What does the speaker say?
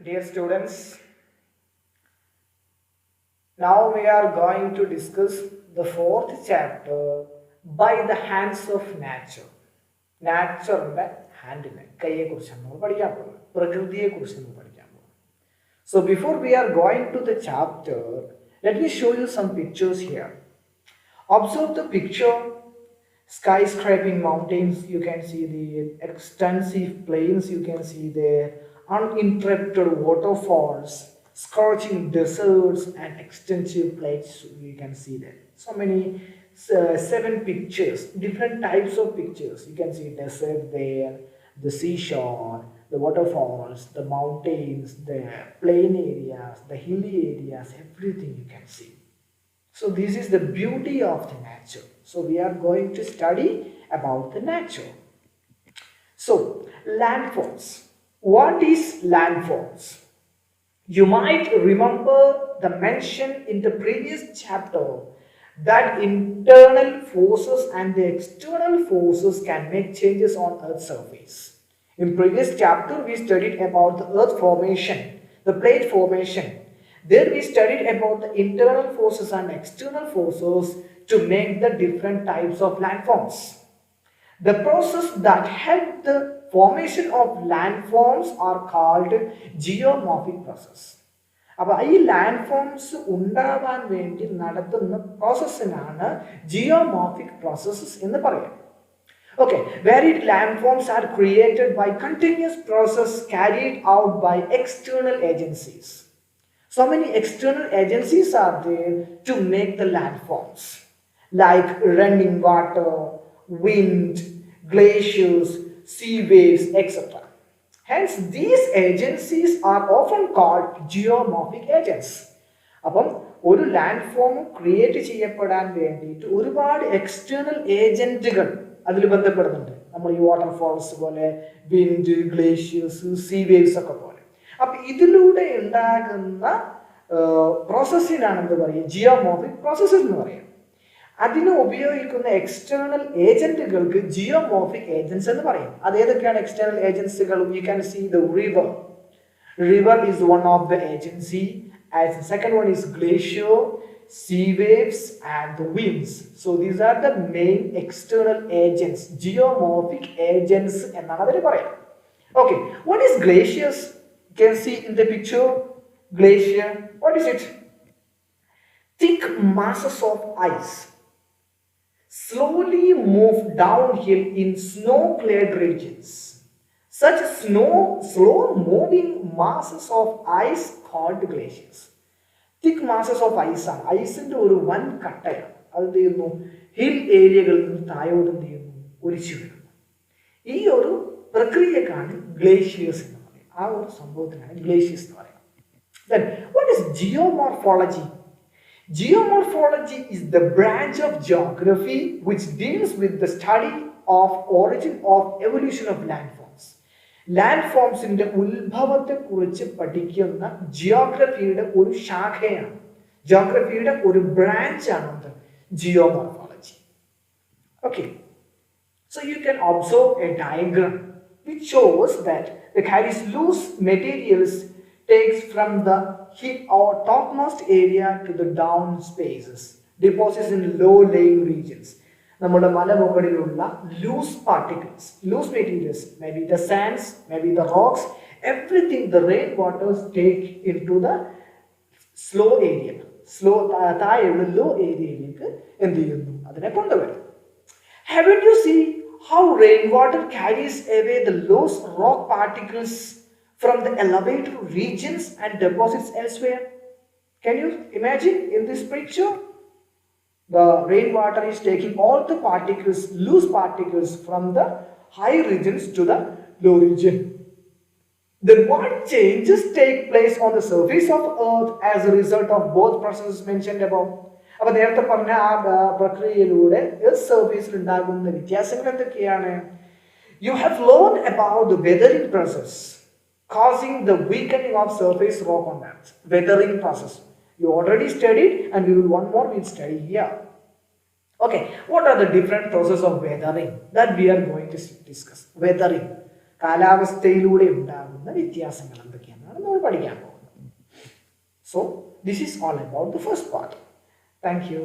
Dear students, now we are going to discuss the fourth chapter by the hands of nature. നാച്ചുറിൻ്റെ ഹാൻഡിനെ കൈയെക്കുറിച്ചാണ് നമ്മൾ പഠിക്കാൻ പോകുന്നത്, പ്രകൃതിയെക്കുറിച്ച് നമ്മൾ പഠിക്കാൻ പോകുന്നത്. So before we are going to the chapter, let me show you some pictures here. Observe the picture. Skyscraping mountains, you can see the extensive plains, you can see the uninterrupted waterfalls, scorching deserts and extensive plains, you can see that. So many 7 pictures, different types of pictures. You can see desert there, the seashore, the waterfalls, the mountains, the plain areas, the hilly areas, everything you can see. So this is the beauty of the nature. So we are going to study about the nature. So landforms. What is landforms? You might remember the mention in the previous chapter that internal forces and the external forces can make changes on Earth's surface. In previous chapter we studied about the earth formation, the plate formation. There we studied about the internal forces and external forces to make the different types of landforms. The process that help the formation of landforms are called geomorphic process. അപ്പോൾ ഈ land forms ഉണ്ടാവാൻ വേണ്ടി നടത്തുന്ന പ്രോസസ്സിനാണ് geomorphic processes എന്ന് പറയുന്നത്. Okay, varied landforms are created by continuous process carried out by external agencies. So many external agencies are there to make the landforms, like running water, wind, glaciers, sea waves, etc. Hence, these agencies are often called geomorphic agents. അപ്പം ഒരു land form create ചെയ്യപ്പെടാൻ വേണ്ടിയിട്ട് ഒരുപാട് external ഏജന്റുകൾ അതിൽ ബന്ധപ്പെടുന്നുണ്ട്. നമ്മൾ ഈ waterfalls പോലെ, wind, glaciers, see waves ഒക്കെ പോലെ. അപ്പം ഇതിലൂടെ ഉണ്ടാകുന്ന പ്രോസസ്സിനാണ് എന്ത് പറയുക, ജിയോമോർഫിക് പ്രോസസ്സ് എന്ന് പറയുക. അതിന് ഉപയോഗിക്കുന്ന എക്സ്റ്റേണൽ ഏജന്റുകൾക്ക് ജിയോമോർഫിക് ഏജൻസ് എന്ന് പറയും. അത് ഏതൊക്കെയാണ് എക്സ്റ്റേണൽ ഏജൻസികൾ? You can see the river. River is one of the agency. As the second one is glacier, sea waves and the winds. So these are the main external agents, geomorphic agents എന്നാണ് അതിന് പറയാം. Okay, what is glaciers? You can see in the picture glacier. What is it? Thick masses of ice slowly move downhill in snow-clad regions. Such slow moving masses of ice called glaciers. Thick masses of ഐസാണ്. ഐസിൻ്റെ ഒരു വൻ കട്ടയാണ്. അത് എന്ത് ചെയ്യുന്നു, hill ഏരിയകളിൽ നിന്ന് താഴോട്ട് എന്ത് ചെയ്യുന്നു, ഒലിച്ചു വരുന്നു. ഈ ഒരു പ്രക്രിയക്കാണ് ഗ്ലേഷ്യേഴ്സ് എന്ന് പറയുന്നത്. ആ ഒരു സംഭവത്തിനാണ് ഗ്ലേഷ്യേഴ്സ് എന്ന് പറയുന്നത്. Then what is geomorphology? Geomorphology is the branch of geography which deals with the study of origin of evolution of landforms. Land ഫോംസിന്റെ ഉത്ഭവത്തെ കുറിച്ച് പഠിക്കുന്ന ജിയോഗ്രഫിയുടെ ഒരു ശാഖയാണ്, ജിയോഗ്രഫിയുടെ ഒരു ബ്രാഞ്ചാണ് geomorphology. Okay, so you can observe a diagram which shows that the carries loose materials takes from the topmost area to the down spaces, deposits in low lying regions. നമ്മുടെ മലമുകളിലുള്ള loose particles, loose materials, maybe the sands, maybe the rocks, everything the rain waters take into the slow area, താഴെയുള്ള low ഏരിയയിലേക്ക് എന്ത് ചെയ്യുന്നു, അതിനെ കൊണ്ടുവരും. Haven't you seen how rainwater carries away the loose rock particles from the elevated regions and deposits elsewhere? Can you imagine in this picture? The rainwater is taking all the particles, loose particles from the high regions to the low region. Then what changes take place on the surface of earth as a result of both processes mentioned above? അപ്പോൾ നേരത്തെ പറഞ്ഞ ആ പ്രക്രിയയിലൂടെ earth സർഫേസിൽ ഉണ്ടാകുന്ന വ്യത്യാസങ്ങൾ എന്തൊക്കെയാണ്? You have learned about the weathering process causing the weakening of surface rock on earth. Weathering process. You already studied and we will one more we'll study here. Okay, what are the different processes of weathering that we are going to discuss? Weathering, കാലാവസ്ഥയിലൂടെ ഉണ്ടാകുന്ന വ്യത്യാസങ്ങൾ എന്തൊക്കെയാണ് ആണ് നമ്മൾ പഠിക്കാൻ പോകുന്നത്. So this is all about the first part. Thank you.